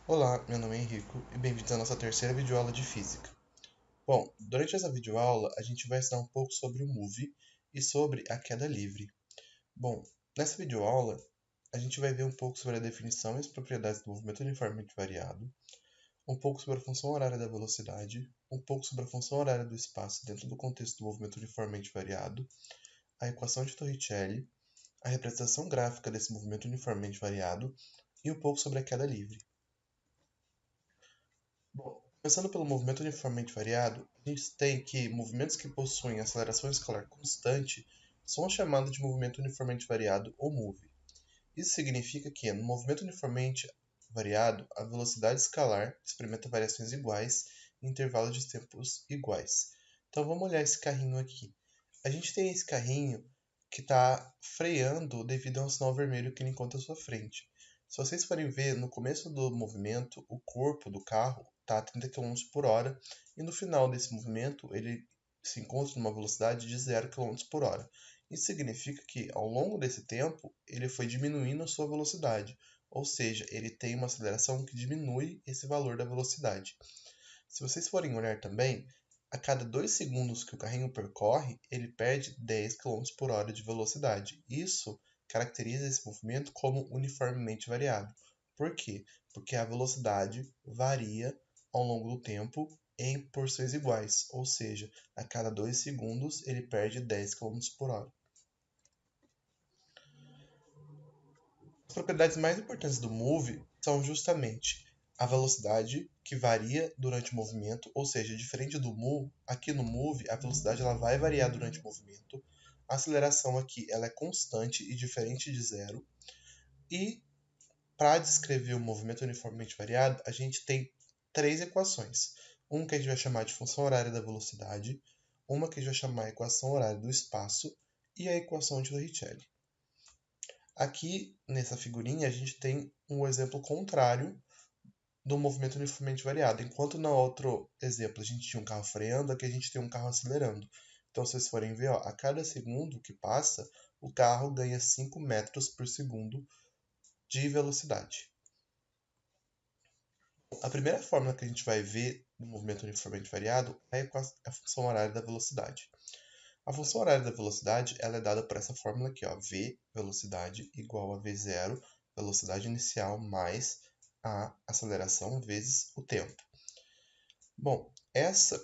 Olá, meu nome é Henrico e bem-vindos à nossa terceira videoaula de Física. Bom, durante essa videoaula a gente vai estudar um pouco sobre o MOVE e sobre a queda livre. Bom, nessa videoaula a gente vai ver um pouco sobre a definição e as propriedades do movimento uniformemente variado, um pouco sobre a função horária da velocidade, um pouco sobre a função horária do espaço dentro do contexto do movimento uniformemente variado, a equação de Torricelli, a representação gráfica desse movimento uniformemente variado e um pouco sobre a queda livre. Bom, começando pelo movimento uniformemente variado, a gente tem que movimentos que possuem aceleração escalar constante são chamados de movimento uniformemente variado ou MOVE. Isso significa que, no movimento uniformemente variado, a velocidade escalar experimenta variações iguais em intervalos de tempos iguais. Então vamos olhar esse carrinho aqui. A gente tem esse carrinho que está freando devido a um sinal vermelho que ele encontra à sua frente. Se vocês forem ver, no começo do movimento, o corpo do carro está a 30 km por hora e no final desse movimento ele se encontra numa velocidade de 0 km por hora. Isso significa que, ao longo desse tempo, ele foi diminuindo a sua velocidade, ou seja, ele tem uma aceleração que diminui esse valor da velocidade. Se vocês forem olhar também, a cada 2 segundos que o carrinho percorre, ele perde 10 km por hora de velocidade. Isso caracteriza esse movimento como uniformemente variado. Por quê? Porque a velocidade varia ao longo do tempo em porções iguais, ou seja, a cada 2 segundos ele perde 10 km por hora. As propriedades mais importantes do move são justamente a velocidade, que varia durante o movimento, ou seja, diferente do move, aqui no move a velocidade ela vai variar durante o movimento. A aceleração aqui ela é constante e diferente de zero. E para descrever o movimento uniformemente variado, a gente tem três equações. Uma que a gente vai chamar de função horária da velocidade, uma que a gente vai chamar de equação horária do espaço e a equação de Torricelli. Aqui nessa figurinha a gente tem um exemplo contrário do movimento uniformemente variado. Enquanto no outro exemplo a gente tinha um carro freando, aqui a gente tem um carro acelerando. Então, se vocês forem ver, ó, a cada segundo que passa, o carro ganha 5 metros por segundo de velocidade. A primeira fórmula que a gente vai ver no movimento uniformemente variado é a função horária da velocidade. A função horária da velocidade ela é dada por essa fórmula aqui, ó, v velocidade igual a v0, velocidade inicial mais a aceleração vezes o tempo. Bom,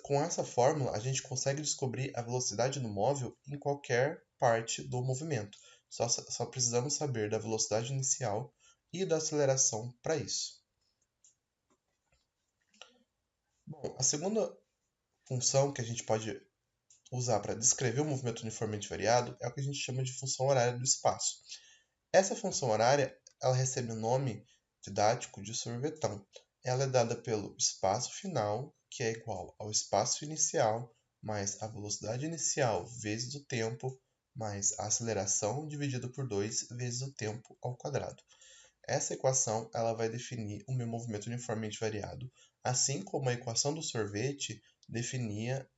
com essa fórmula a gente consegue descobrir a velocidade do móvel em qualquer parte do movimento. Só precisamos saber da velocidade inicial e da aceleração para isso. Bom, a segunda função que a gente pode usar para descrever o movimento uniformemente variado é o que a gente chama de função horária do espaço. Essa função horária ela recebe o nome didático de sorvetão. Ela é dada pelo espaço final, que é igual ao espaço inicial mais a velocidade inicial vezes o tempo mais a aceleração dividido por 2 vezes o tempo ao quadrado. Essa equação ela vai definir o meu movimento uniformemente variado, assim como a equação do sorvete definia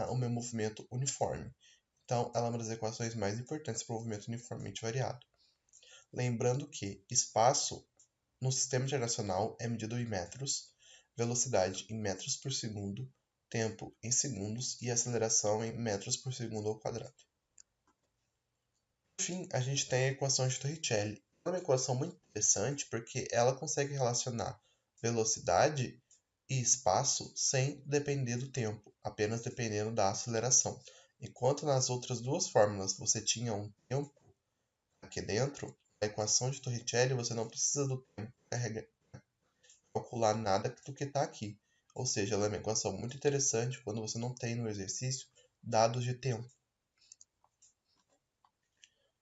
o meu movimento uniforme. Então, ela é uma das equações mais importantes para o movimento uniformemente variado. Lembrando que espaço no sistema internacional é medido em metros, velocidade em metros por segundo, tempo em segundos e aceleração em metros por segundo ao quadrado. Por fim, a gente tem a equação de Torricelli. É uma equação muito interessante porque ela consegue relacionar velocidade e espaço sem depender do tempo, apenas dependendo da aceleração. Enquanto nas outras duas fórmulas você tinha um tempo aqui dentro, a equação de Torricelli você não precisa do tempo para calcular nada do que está aqui. Ou seja, ela é uma equação muito interessante quando você não tem no exercício dados de tempo.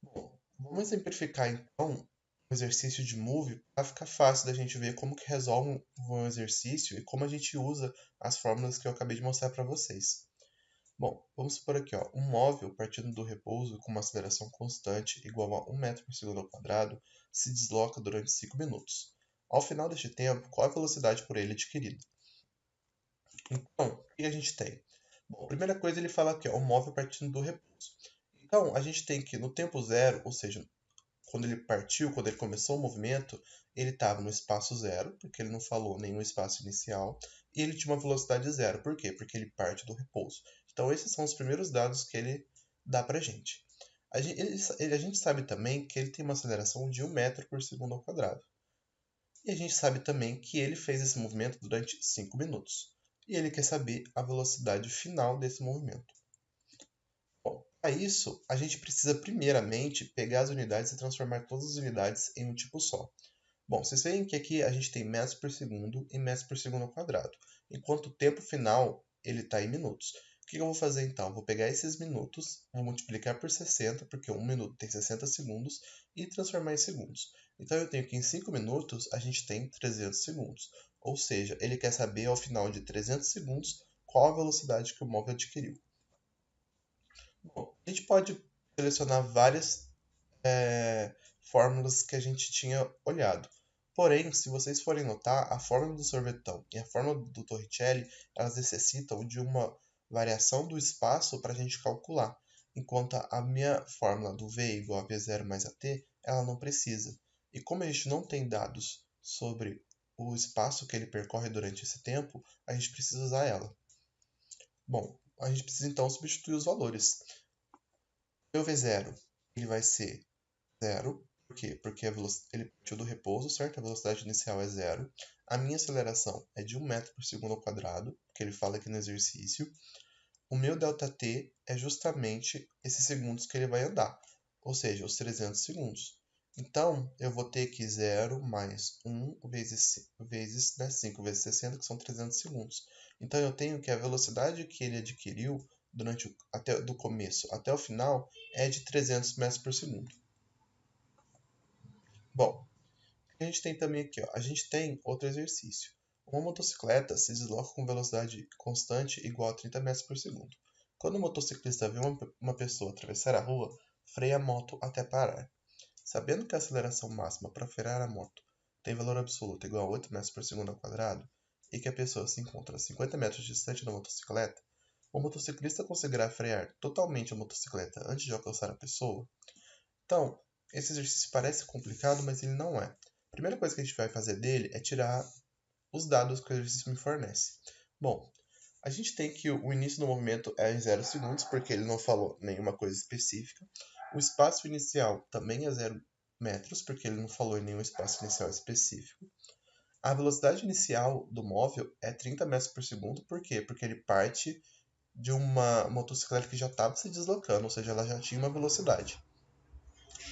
Bom, vamos simplificar então o exercício de move para ficar fácil da gente ver como que resolve um exercício e como a gente usa as fórmulas que eu acabei de mostrar para vocês. Bom, vamos supor aqui, ó, um móvel partindo do repouso com uma aceleração constante igual a 1 metro por segundo ao quadrado se desloca durante 5 minutos. Ao final deste tempo, qual a velocidade por ele adquirida? Então, o que a gente tem? Bom, a primeira coisa ele fala aqui, ó, um móvel partindo do repouso. Então, a gente tem que no tempo zero, ou seja, quando ele partiu, quando ele começou o movimento, ele estava no espaço zero, porque ele não falou nenhum espaço inicial, e ele tinha uma velocidade zero. Por quê? Porque ele parte do repouso. Então, esses são os primeiros dados que ele dá para a gente. A gente sabe também que ele tem uma aceleração de 1 metro por segundo ao quadrado. E a gente sabe também que ele fez esse movimento durante 5 minutos. E ele quer saber a velocidade final desse movimento. Bom, para isso, a gente precisa primeiramente pegar as unidades e transformar todas as unidades em um tipo só. Bom, vocês veem que aqui a gente tem metros por segundo e metros por segundo ao quadrado, enquanto o tempo final ele está em minutos. O que eu vou fazer então? Eu vou pegar esses minutos, vou multiplicar por 60, porque 1 minuto tem 60 segundos, e transformar em segundos. Então eu tenho que em 5 minutos a gente tem 300 segundos. Ou seja, ele quer saber ao final de 300 segundos qual a velocidade que o móvel adquiriu. Bom, a gente pode selecionar várias fórmulas que a gente tinha olhado. Porém, se vocês forem notar, a fórmula do sorvetão e a fórmula do Torricelli, elas necessitam de uma variação do espaço para a gente calcular, enquanto a minha fórmula do V igual a V0 mais AT, ela não precisa. E como a gente não tem dados sobre o espaço que ele percorre durante esse tempo, a gente precisa usar ela. Bom, a gente precisa então substituir os valores. O V0 ele vai ser 0. Por quê? Porque ele partiu do repouso, certo? A velocidade inicial é 0. A minha aceleração é de 1 metro por segundo ao quadrado, que ele fala aqui no exercício. O meu ΔT é justamente esses segundos que ele vai andar, ou seja, os 300 segundos. Então, eu vou ter que 0 mais 1 vezes 5 vezes 60, que são 300 segundos. Então, eu tenho que a velocidade que ele adquiriu do começo até o final é de 300 metros por segundo. Bom, a gente tem também aqui, ó, a gente tem outro exercício. Uma motocicleta se desloca com velocidade constante igual a 30 metros por segundo. Quando o motociclista vê uma pessoa atravessar a rua, freia a moto até parar. Sabendo que a aceleração máxima para frear a moto tem valor absoluto igual a 8 metros por segundo ao quadrado e que a pessoa se encontra a 50 metros distante da motocicleta, o motociclista conseguirá frear totalmente a motocicleta antes de alcançar a pessoa? Então, esse exercício parece complicado, mas ele não é. A primeira coisa que a gente vai fazer dele é tirar os dados que o exercício me fornece. Bom, a gente tem que o início do movimento é em 0 segundos, porque ele não falou nenhuma coisa específica. O espaço inicial também é 0 metros, porque ele não falou em nenhum espaço inicial específico. A velocidade inicial do móvel é 30 metros por segundo, por quê? Porque ele parte de uma motocicleta que já estava se deslocando, ou seja, ela já tinha uma velocidade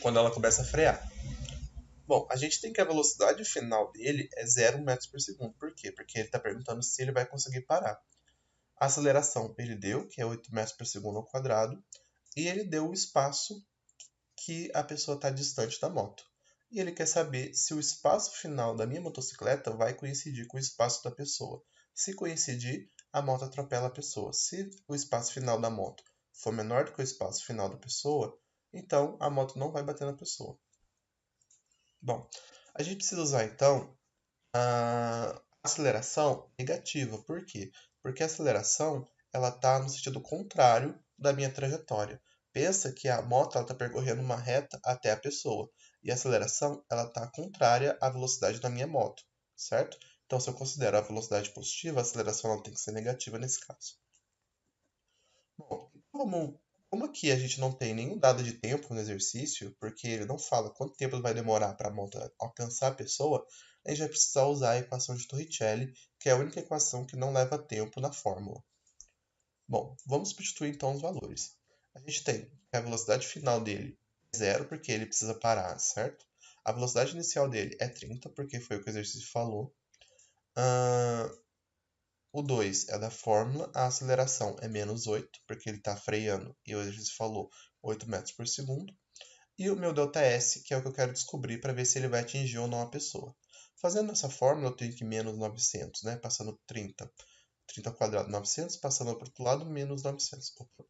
quando ela começa a frear. Bom, a gente tem que a velocidade final dele é 0 metros por segundo. Por quê? Porque ele está perguntando se ele vai conseguir parar. A aceleração ele deu, que é 8 metros por segundo ao quadrado, e ele deu o espaço que a pessoa está distante da moto. E ele quer saber se o espaço final da minha motocicleta vai coincidir com o espaço da pessoa. Se coincidir, a moto atropela a pessoa. Se o espaço final da moto for menor do que o espaço final da pessoa, então a moto não vai bater na pessoa. Bom, a gente precisa usar então a aceleração negativa. Por quê? Porque a aceleração ela está no sentido contrário da minha trajetória. Pensa que a moto está percorrendo uma reta até a pessoa e a aceleração ela está contrária à velocidade da minha moto, certo? Então, se eu considero a velocidade positiva, a aceleração ela tem que ser negativa nesse caso. Bom, como aqui a gente não tem nenhum dado de tempo no exercício, porque ele não fala quanto tempo vai demorar para a moto alcançar a pessoa, a gente vai precisar usar a equação de Torricelli, que é a única equação que não leva tempo na fórmula. Bom, vamos substituir então os valores. A gente tem que a velocidade final dele é 0, porque ele precisa parar, certo? A velocidade inicial dele é 30, porque foi o que o exercício falou. O 2 é da fórmula, a aceleração é menos 8, porque ele está freando, e o exercício falou 8 metros por segundo. E o meu ΔS, que é o que eu quero descobrir para ver se ele vai atingir ou não a pessoa. Fazendo essa fórmula, eu tenho que menos 900, né? Passando 30 ao quadrado 900, passando para o outro lado, menos 900. Opa,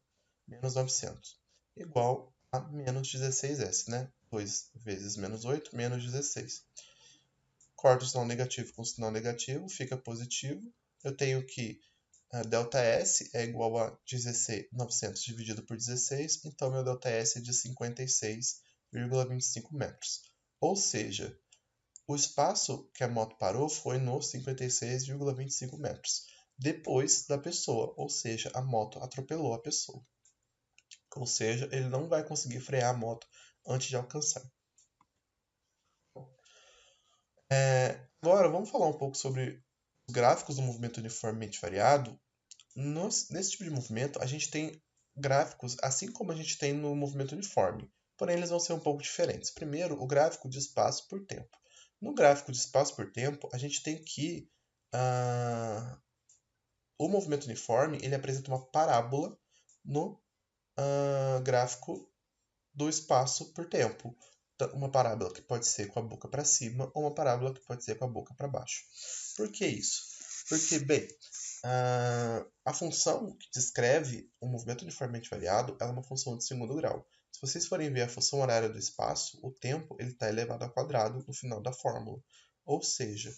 menos 900. Igual a menos 16S, né? 2 vezes menos 8, menos 16. Corto o sinal negativo com o sinal negativo, fica positivo. Eu tenho que ΔS é igual a 900 dividido por 16, então meu ΔS é de 56 56,25 metros. Ou seja, o espaço que a moto parou foi nos 56,25 metros, depois da pessoa, ou seja, a moto atropelou a pessoa. Ou seja, ele não vai conseguir frear a moto antes de alcançar. Agora, vamos falar um pouco sobre os gráficos do movimento uniformemente variado. Nesse tipo de movimento, a gente tem gráficos assim como a gente tem no movimento uniforme, porém eles vão ser um pouco diferentes. Primeiro, o gráfico de espaço por tempo. No gráfico de espaço por tempo, a gente tem que o movimento uniforme ele apresenta uma parábola no gráfico do espaço por tempo. Uma parábola que pode ser com a boca para cima ou uma parábola que pode ser com a boca para baixo. Por que isso? Porque, bem, a função que descreve o movimento uniformemente variado é uma função de segundo grau. Se vocês forem ver a função horária do espaço, o tempo está elevado ao quadrado no final da fórmula. Ou seja,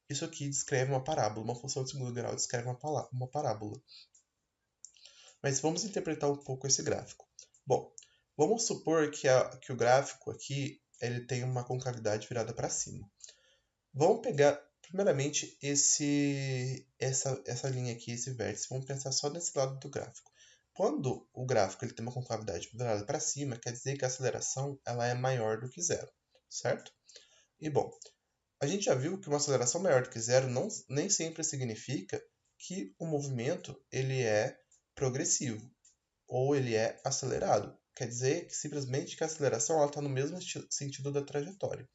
isso aqui descreve uma parábola, uma função de segundo grau descreve uma parábola. Mas vamos interpretar um pouco esse gráfico. Bom, vamos supor que o gráfico aqui ele tem uma concavidade virada para cima. Vamos pegar primeiramente essa linha aqui, esse vértice. Vamos pensar só nesse lado do gráfico. Quando o gráfico ele tem uma concavidade virada para cima, quer dizer que a aceleração ela é maior do que zero, certo? E bom, a gente já viu que uma aceleração maior do que zero nem sempre significa que o movimento ele é progressivo ou ele é acelerado. Quer dizer que simplesmente que a aceleração está no mesmo sentido da trajetória.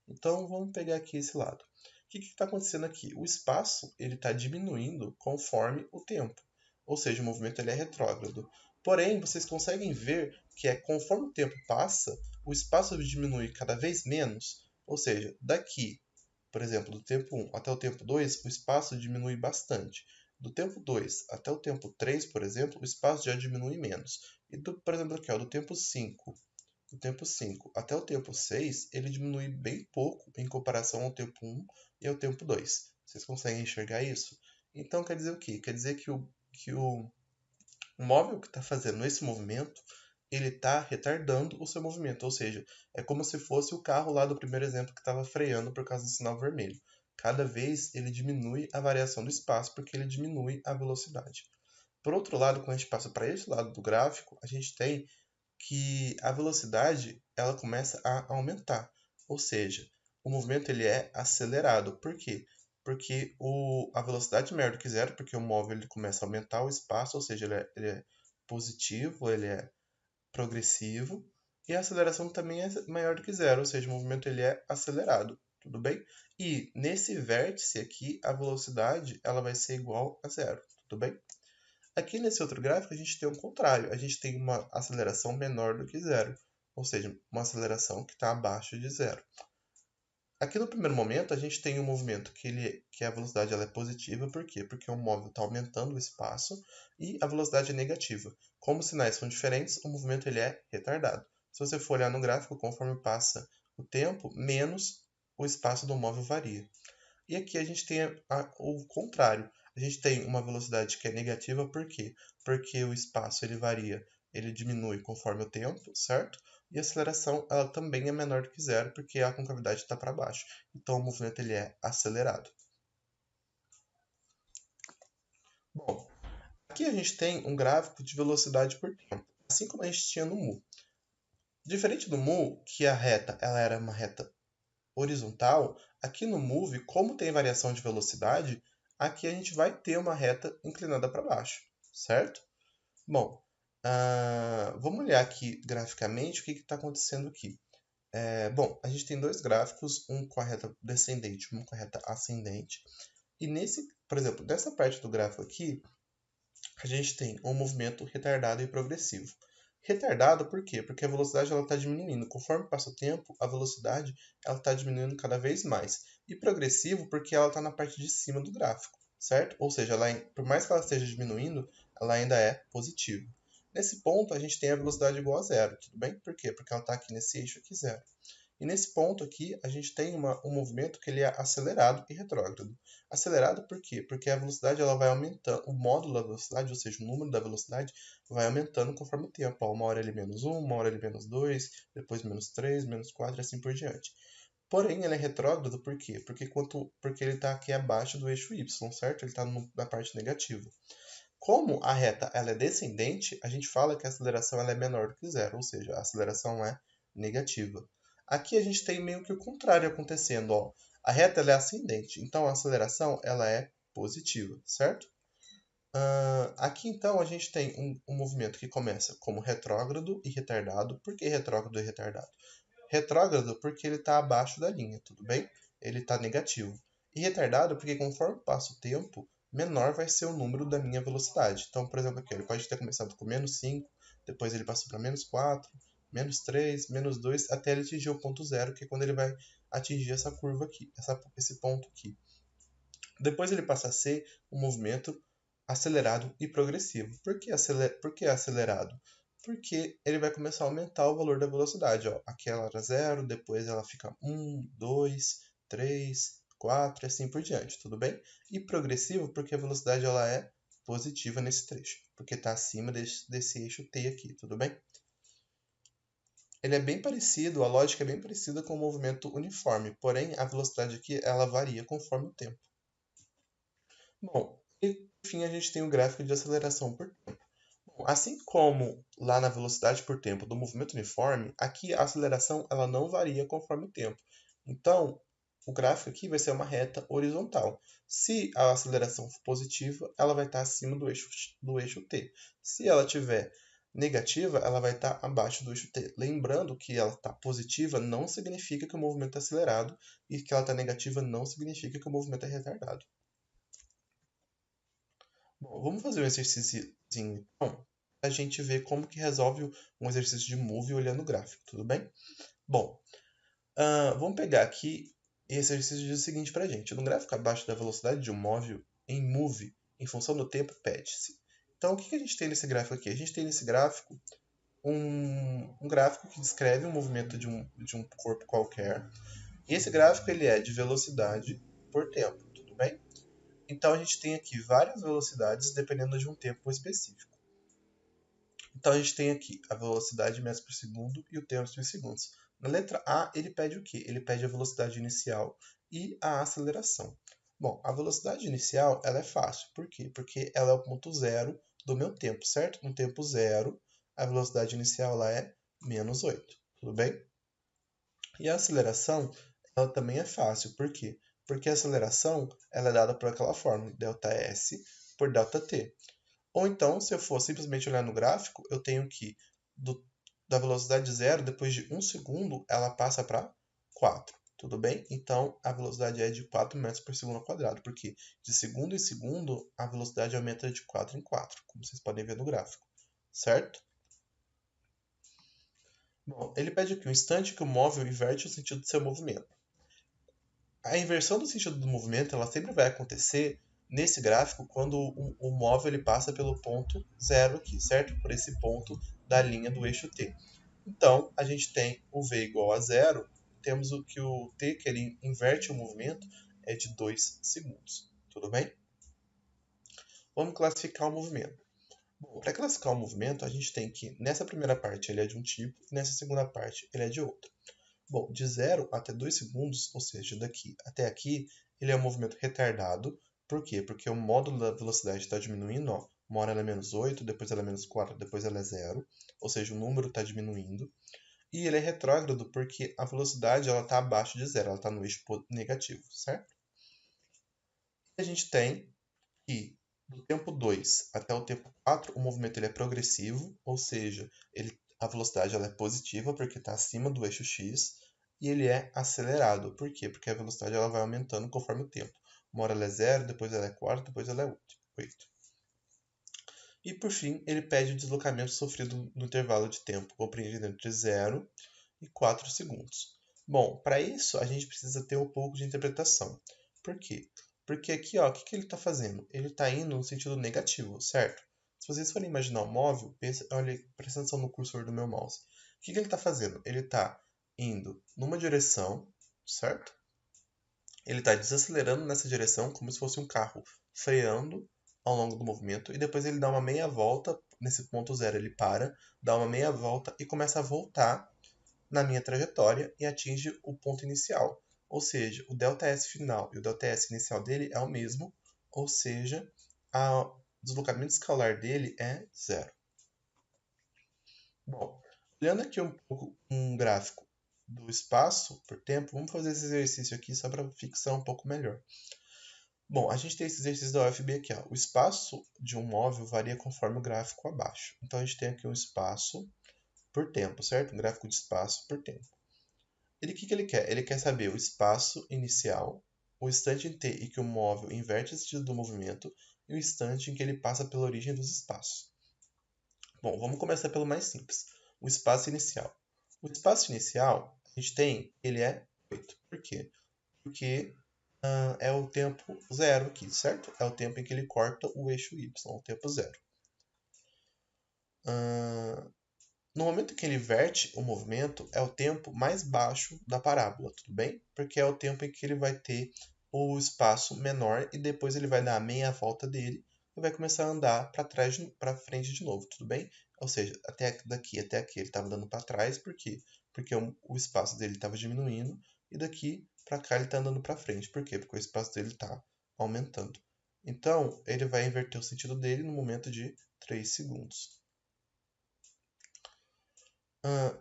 Então vamos pegar aqui esse lado. O que está acontecendo aqui? O espaço ele está diminuindo conforme o tempo, ou seja, o movimento ele é retrógrado. Porém, vocês conseguem ver que conforme o tempo passa, o espaço diminui cada vez menos, ou seja, daqui, por exemplo, do tempo 1 até o tempo 2, o espaço diminui bastante. Do tempo 2 até o tempo 3, por exemplo, o espaço já diminui menos. E, por exemplo, aqui, do tempo 5 até o tempo 6, ele diminui bem pouco em comparação ao tempo 1 e ao tempo 2. Vocês conseguem enxergar isso? Então, quer dizer o quê? Quer dizer que o móvel que está fazendo esse movimento, ele está retardando o seu movimento. Ou seja, é como se fosse o carro lá do primeiro exemplo que estava freando por causa do sinal vermelho. Cada vez ele diminui a variação do espaço porque ele diminui a velocidade. Por outro lado, quando a gente passa para esse lado do gráfico, a gente tem que a velocidade ela começa a aumentar, ou seja, o movimento ele é acelerado. Por quê? Porque a velocidade é maior do que zero, porque o móvel ele começa a aumentar o espaço, ou seja, ele é positivo, ele é progressivo, e a aceleração também é maior do que zero, ou seja, o movimento ele é acelerado, tudo bem? E nesse vértice aqui, a velocidade ela vai ser igual a zero, tudo bem? Aqui nesse outro gráfico a gente tem o contrário, a gente tem uma aceleração menor do que zero, ou seja, uma aceleração que está abaixo de zero. Aqui no primeiro momento a gente tem um movimento que a velocidade ela é positiva, por quê? Porque o móvel está aumentando o espaço e a velocidade é negativa. Como os sinais são diferentes, o movimento ele é retardado. Se você for olhar no gráfico, conforme passa o tempo, menos o espaço do móvel varia. E aqui a gente tem o contrário. A gente tem uma velocidade que é negativa, por quê? Porque o espaço ele varia, ele diminui conforme o tempo, certo? E a aceleração ela também é menor do que zero, porque a concavidade está para baixo. Então o movimento ele é acelerado. Bom, aqui a gente tem um gráfico de velocidade por tempo, assim como a gente tinha no mu. Diferente do mu, que a reta ela era uma reta horizontal, aqui no Move, como tem variação de velocidade, aqui a gente vai ter uma reta inclinada para baixo, certo? Bom, vamos olhar aqui graficamente o que está acontecendo aqui. Bom, a gente tem dois gráficos, um com a reta descendente, um com a reta ascendente. E por exemplo, nessa parte do gráfico aqui, a gente tem um movimento retardado e progressivo. Retardado por quê? Porque a velocidade está diminuindo. Conforme passa o tempo, a velocidade está diminuindo cada vez mais. E progressivo porque ela está na parte de cima do gráfico, certo? Ou seja, por mais que ela esteja diminuindo, ela ainda é positiva. Nesse ponto, a gente tem a velocidade igual a zero, tudo bem? Por quê? Porque ela está aqui nesse eixo aqui, zero. E nesse ponto aqui, a gente tem um movimento que ele é acelerado e retrógrado. Acelerado por quê? Porque a velocidade ela vai aumentando, o módulo da velocidade, ou seja, o número da velocidade, vai aumentando conforme o tempo. Ó, uma hora ele menos 1, uma hora ele menos 2, depois menos 3, menos 4 e assim por diante. Porém, ele é retrógrado por quê? Porque ele está aqui abaixo do eixo Y, certo? Ele está na parte negativa. Como a reta ela é descendente, a gente fala que a aceleração ela é menor do que zero, ou seja, a aceleração é negativa. Aqui a gente tem meio que o contrário acontecendo. Ó. A reta ela é ascendente, então a aceleração ela é positiva, certo? Aqui então a gente tem um movimento que começa como retrógrado e retardado. Por que retrógrado e retardado? Retrógrado porque ele está abaixo da linha, tudo bem? Ele está negativo. E retardado porque conforme passa o tempo, menor vai ser o número da minha velocidade. Então, por exemplo, aqui ele pode ter começado com menos 5, depois ele passou para menos 4, menos 3, menos 2, até ele atingir o ponto zero, que é quando ele vai atingir essa curva aqui, esse ponto aqui. Depois ele passa a ser um movimento acelerado e progressivo. Por que acelerado? Porque ele vai começar a aumentar o valor da velocidade. Ó. Aqui ela era 0, depois ela fica 1, 2, 3, 4 e assim por diante, tudo bem? E progressivo porque a velocidade ela é positiva nesse trecho, porque está acima desse eixo T aqui, tudo bem? Ele é bem parecido, a lógica é bem parecida com o movimento uniforme, porém a velocidade aqui ela varia conforme o tempo. Bom, e por fim a gente tem o gráfico de aceleração por tempo. Bom, assim como lá na velocidade por tempo do movimento uniforme, aqui a aceleração ela não varia conforme o tempo. Então, o gráfico aqui vai ser uma reta horizontal. Se a aceleração for positiva, ela vai estar acima do eixo T. Se ela estiver negativa, ela vai estar abaixo do eixo T. Lembrando que ela está positiva não significa que o movimento é acelerado e que ela está negativa não significa que o movimento é retardado. Bom, vamos fazer um exercício então, a gente ver como que resolve um exercício de move olhando o gráfico, tudo bem? Bom, vamos pegar aqui esse exercício diz o seguinte pra gente. No gráfico abaixo da velocidade de um móvel em move, em função do tempo, pede-se. Então, o que a gente tem nesse gráfico aqui? A gente tem nesse gráfico um gráfico que descreve o movimento de um corpo qualquer. E esse gráfico ele é de velocidade por tempo, tudo bem? Então, a gente tem aqui várias velocidades dependendo de um tempo específico. Então, a gente tem aqui a velocidade em metros por segundo e o tempo em segundos. Na letra A, ele pede o quê? Ele pede a velocidade inicial e a aceleração. Bom, a velocidade inicial ela é fácil. Por quê? Porque ela é o ponto zero do meu tempo, certo? No tempo zero, a velocidade inicial lá é menos 8. Tudo bem? E a aceleração, ela também é fácil. Por quê? Porque a aceleração ela é dada por aquela fórmula, ΔS por ΔT. Ou então, se eu for simplesmente olhar no gráfico, eu tenho que da velocidade zero, depois de 1 segundo, ela passa para 4. Tudo bem? Então, a velocidade é de 4 metros por segundo ao quadrado, porque de segundo em segundo, a velocidade aumenta de 4 em 4, como vocês podem ver no gráfico. Certo? Bom, ele pede aqui um instante que o móvel inverte o sentido do seu movimento. A inversão do sentido do movimento ela sempre vai acontecer nesse gráfico quando o móvel ele passa pelo ponto zero aqui, certo? Por esse ponto da linha do eixo T. Então, a gente tem o V igual a zero, temos o que o T, que ele inverte o movimento, é de 2 segundos. Tudo bem? Vamos classificar o movimento. Bom, para classificar o movimento, a gente tem que, nessa primeira parte, ele é de um tipo, e nessa segunda parte, ele é de outro. Bom, de 0 até 2 segundos, ou seja, daqui até aqui, ele é um movimento retardado. Por quê? Porque o módulo da velocidade está diminuindo. Ó. Uma hora ela é menos 8, depois ela é menos 4, depois ela é 0. Ou seja, o número está diminuindo. E ele é retrógrado porque a velocidade está abaixo de 0, ela está no eixo negativo, certo? E a gente tem que do tempo 2 até o tempo 4, o movimento ele é progressivo, ou seja, a velocidade ela é positiva porque está acima do eixo x, e ele é acelerado. Por quê? Porque a velocidade ela vai aumentando conforme o tempo. Uma hora ela é 0, depois ela é 4, depois ela é 8. E por fim, ele pede o deslocamento sofrido no intervalo de tempo compreendido entre 0 e 4 segundos. Bom, para isso a gente precisa ter um pouco de interpretação. Por quê? Porque aqui, ó, o que ele está fazendo? Ele está indo no sentido negativo, certo? Se vocês forem imaginar um móvel, olha, presta atenção no cursor do meu mouse. O que ele está fazendo? Ele está indo numa direção, certo? Ele está desacelerando nessa direção como se fosse um carro freando ao longo do movimento e depois ele dá uma meia volta nesse ponto zero, ele para, dá uma meia volta e começa a voltar na minha trajetória e atinge o ponto inicial. Ou seja, o ΔS final e o ΔS inicial dele é o mesmo, ou seja, o deslocamento escalar dele é zero. Bom, olhando aqui um gráfico do espaço por tempo, vamos fazer esse exercício aqui só para fixar um pouco melhor. Bom, a gente tem esse exercício da UFB aqui. Ó. O espaço de um móvel varia conforme o gráfico abaixo. Então, a gente tem aqui um espaço por tempo, certo? Um gráfico de espaço por tempo. O que ele quer? Ele quer saber o espaço inicial, o instante em T em que o móvel inverte o sentido do movimento e o instante em que ele passa pela origem dos espaços. Bom, vamos começar pelo mais simples. O espaço inicial. O espaço inicial, a gente tem, ele é 8. Por quê? Porque é o tempo zero aqui, certo? É o tempo em que ele corta o eixo Y, o tempo zero. No momento que ele inverte o movimento, é o tempo mais baixo da parábola, tudo bem? Porque é o tempo em que ele vai ter o espaço menor e depois ele vai dar a meia volta dele e vai começar a andar para trás, para frente de novo, tudo bem? Ou seja, até daqui até aqui ele estava andando para trás, por quê? Porque o espaço dele estava diminuindo e daqui para cá ele está andando para frente, por quê? Porque o espaço dele está aumentando. Então, ele vai inverter o sentido dele no momento de 3 segundos.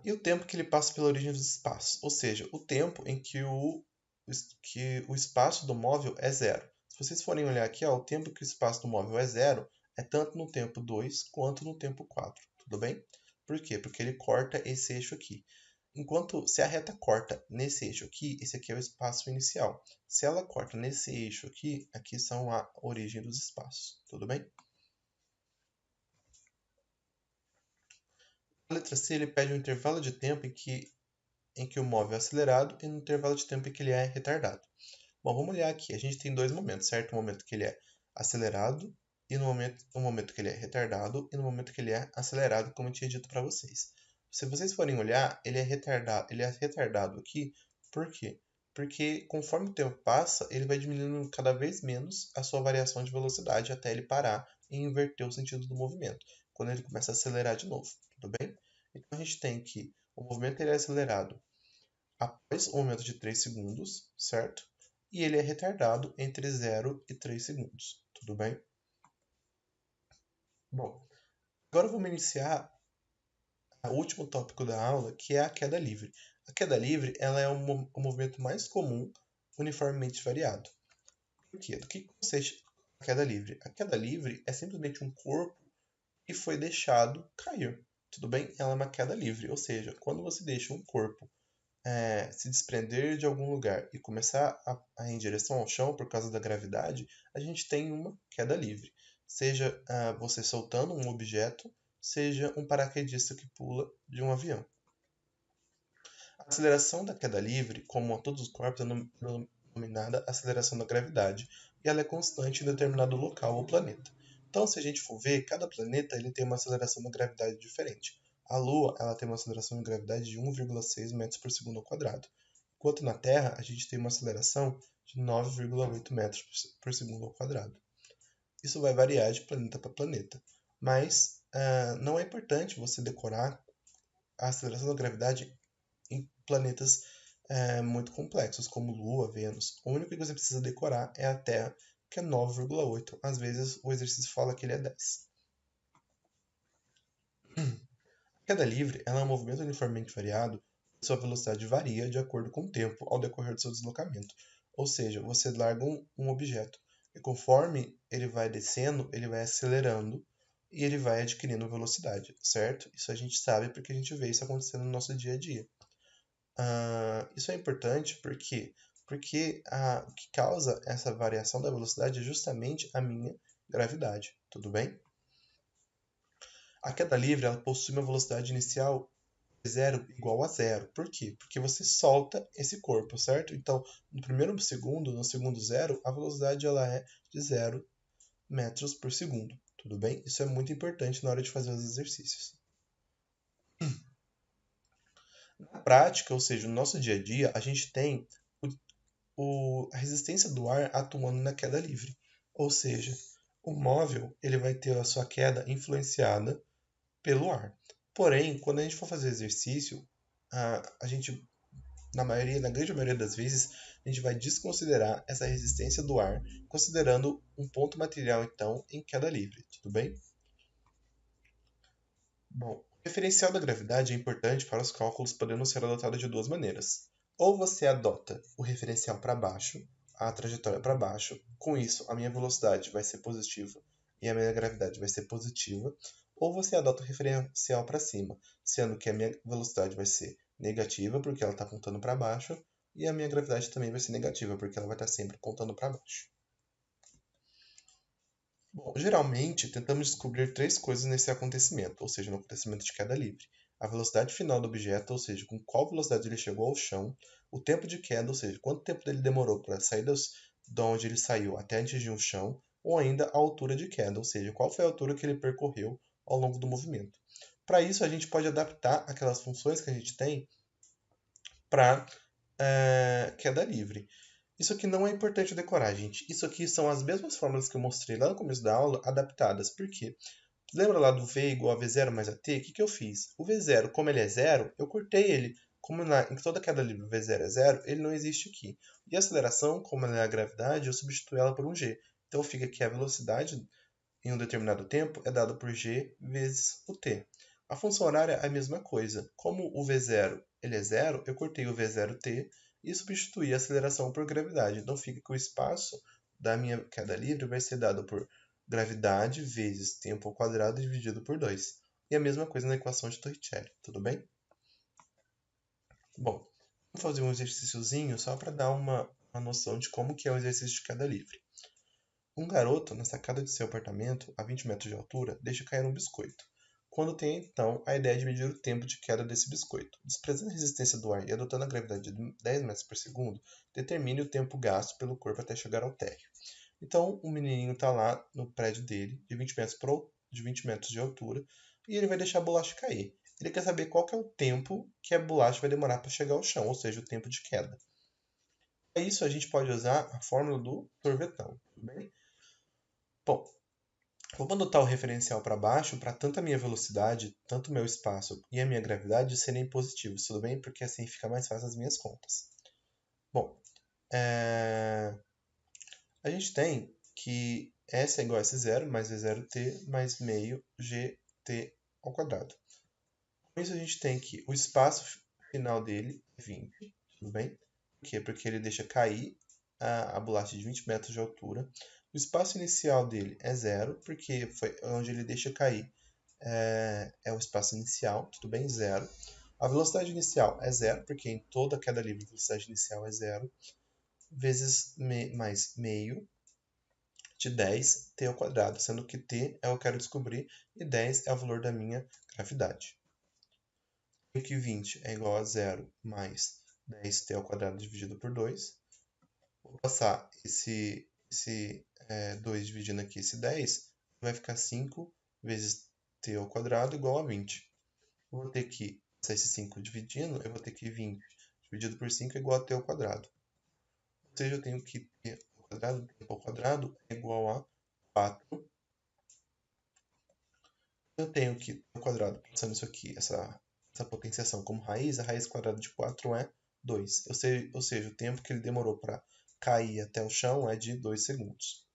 E o tempo que ele passa pela origem dos espaços, ou seja, o tempo em que o espaço do móvel é zero. Se vocês forem olhar aqui, ó, o tempo que o espaço do móvel é zero é tanto no tempo 2 quanto no tempo 4, tudo bem? Por quê? Porque ele corta esse eixo aqui. Enquanto se a reta corta nesse eixo aqui, esse aqui é o espaço inicial. Se ela corta nesse eixo aqui, aqui são a origem dos espaços, tudo bem? A letra C ele pede um intervalo de tempo em que o móvel é acelerado e no intervalo de tempo em que ele é retardado. Bom, vamos olhar aqui. A gente tem dois momentos, certo? O momento que ele é acelerado e no momento que ele é retardado e no momento que ele é acelerado, como eu tinha dito para vocês. Se vocês forem olhar, ele é retardado aqui. Por quê? Porque conforme o tempo passa, ele vai diminuindo cada vez menos a sua variação de velocidade até ele parar e inverter o sentido do movimento, quando ele começa a acelerar de novo, tudo bem? Então a gente tem que o movimento ele é acelerado após o momento de 3 segundos, certo? E ele é retardado entre 0 e 3 segundos, tudo bem? Bom, agora vamos iniciar o último tópico da aula, que é a queda livre. A queda livre ela é o movimento mais comum uniformemente variado. Por quê? Do que consiste a queda livre? A queda livre é simplesmente um corpo que foi deixado cair, tudo bem? Ela é uma queda livre, ou seja, quando você deixa um corpo se desprender de algum lugar e começar a ir em direção ao chão por causa da gravidade, a gente tem uma queda livre. Seja você soltando um objeto, seja um paraquedista que pula de um avião. A aceleração da queda livre, como a todos os corpos, é denominada aceleração da gravidade, e ela é constante em determinado local ou planeta. Então, se a gente for ver, cada planeta ele tem uma aceleração da gravidade diferente. A Lua ela tem uma aceleração de gravidade de 1,6 metros por segundo ao quadrado, enquanto na Terra a gente tem uma aceleração de 9,8 metros por segundo ao quadrado. Isso vai variar de planeta para planeta, mas não é importante você decorar a aceleração da gravidade em planetas muito complexos, como Lua, Vênus. O único que você precisa decorar é a Terra, que é 9,8. Às vezes o exercício fala que ele é 10. A queda livre ela é um movimento uniformemente variado, e sua velocidade varia de acordo com o tempo ao decorrer do seu deslocamento. Ou seja, você larga um objeto e conforme ele vai descendo, ele vai acelerando e ele vai adquirindo velocidade, certo? Isso a gente sabe porque a gente vê isso acontecendo no nosso dia a dia. Isso é importante porque o que causa essa variação da velocidade é justamente a minha gravidade, tudo bem? A queda livre ela possui uma velocidade inicial de zero igual a zero. Por quê? Porque você solta esse corpo, certo? Então, no primeiro segundo, no segundo zero, a velocidade ela é de 0 metros por segundo, tudo bem? Isso é muito importante na hora de fazer os exercícios. Na prática, ou seja, no nosso dia a dia, a gente tem a resistência do ar atuando na queda livre. Ou seja, o móvel ele vai ter a sua queda influenciada pelo ar. Porém, quando a gente for fazer exercício, a gente, na grande maioria das vezes, a gente vai desconsiderar essa resistência do ar, considerando um ponto material, então, em queda livre. Tudo bem? Bom, o referencial da gravidade é importante para os cálculos, podendo ser adotado de duas maneiras. Ou você adota o referencial para baixo, a trajetória para baixo, com isso a minha velocidade vai ser positiva e a minha gravidade vai ser positiva, ou você adota o referencial para cima, sendo que a minha velocidade vai ser negativa porque ela está apontando para baixo e a minha gravidade também vai ser negativa porque ela vai estar sempre apontando para baixo. Bom, geralmente, tentamos descobrir três coisas nesse acontecimento, ou seja, no acontecimento de queda livre. A velocidade final do objeto, ou seja, com qual velocidade ele chegou ao chão, o tempo de queda, ou seja, quanto tempo ele demorou para sair de onde ele saiu até atingir o chão, ou ainda a altura de queda, ou seja, qual foi a altura que ele percorreu ao longo do movimento. Para isso, a gente pode adaptar aquelas funções que a gente tem para queda livre. Isso aqui não é importante decorar, gente. Isso aqui são as mesmas fórmulas que eu mostrei lá no começo da aula, adaptadas. Por quê? Lembra lá do V igual a V0 mais AT? O que eu fiz? O V0, como ele é zero, eu cortei ele. Como em toda queda livre o V0 é zero, ele não existe aqui. E a aceleração, como ela é a gravidade, eu substituo ela por um G. Então fica que a velocidade em um determinado tempo é dada por G vezes o T. A função horária é a mesma coisa. Como o V0 ele é zero, eu cortei o V0T e substituí a aceleração por gravidade. Então fica que o espaço da minha queda livre vai ser dado por gravidade vezes tempo ao quadrado dividido por 2. E a mesma coisa na equação de Torricelli, tudo bem? Bom, vamos fazer um exercíciozinho só para dar uma noção de como que é o exercício de queda livre. Um garoto, na sacada de seu apartamento, a 20 metros de altura, deixa cair um biscoito. Quando tem, então, a ideia de medir o tempo de queda desse biscoito. Desprezando a resistência do ar e adotando a gravidade de 10 metros por segundo, determine o tempo gasto pelo corpo até chegar ao térreo. Então, o menininho está lá no prédio dele, de 20 metros de altura, e ele vai deixar a bolacha cair. Ele quer saber qual que é o tempo que a bolacha vai demorar para chegar ao chão, ou seja, o tempo de queda. Para isso, a gente pode usar a fórmula do sorvetão, tudo bem? Bom, vamos adotar o referencial para baixo para tanto a minha velocidade, tanto o meu espaço e a minha gravidade serem positivos, tudo bem? Porque assim fica mais fácil as minhas contas. Bom, a gente tem que S é igual a S0 mais V0t mais meio gt ao quadrado. Com isso a gente tem que o espaço final dele é 20, tudo bem? Por quê? Porque ele deixa cair a bolacha de 20 metros de altura. O espaço inicial dele é zero, porque foi onde ele deixa cair o espaço inicial, tudo bem? Zero. A velocidade inicial é zero, porque em toda queda livre a velocidade inicial é zero, vezes mais meio de 10t ao quadrado, sendo que t é o que eu quero descobrir e 10 é o valor da minha gravidade. Tenho que 20 é igual a zero mais 10t ao quadrado dividido por 2. Vou passar esse 2 dividindo aqui esse 10, vai ficar 5 vezes t ao quadrado igual a 20. Eu vou ter que passar esse 5 dividindo, eu vou ter que 20 dividido por 5 é igual a t ao quadrado. Ou seja, eu tenho que t ao quadrado é igual a 4. Eu tenho que t ao quadrado, passando isso aqui, essa potenciação como raiz, a raiz quadrada de 4 é 2. Ou seja, o tempo que ele demorou para cair até o chão é de 2 segundos.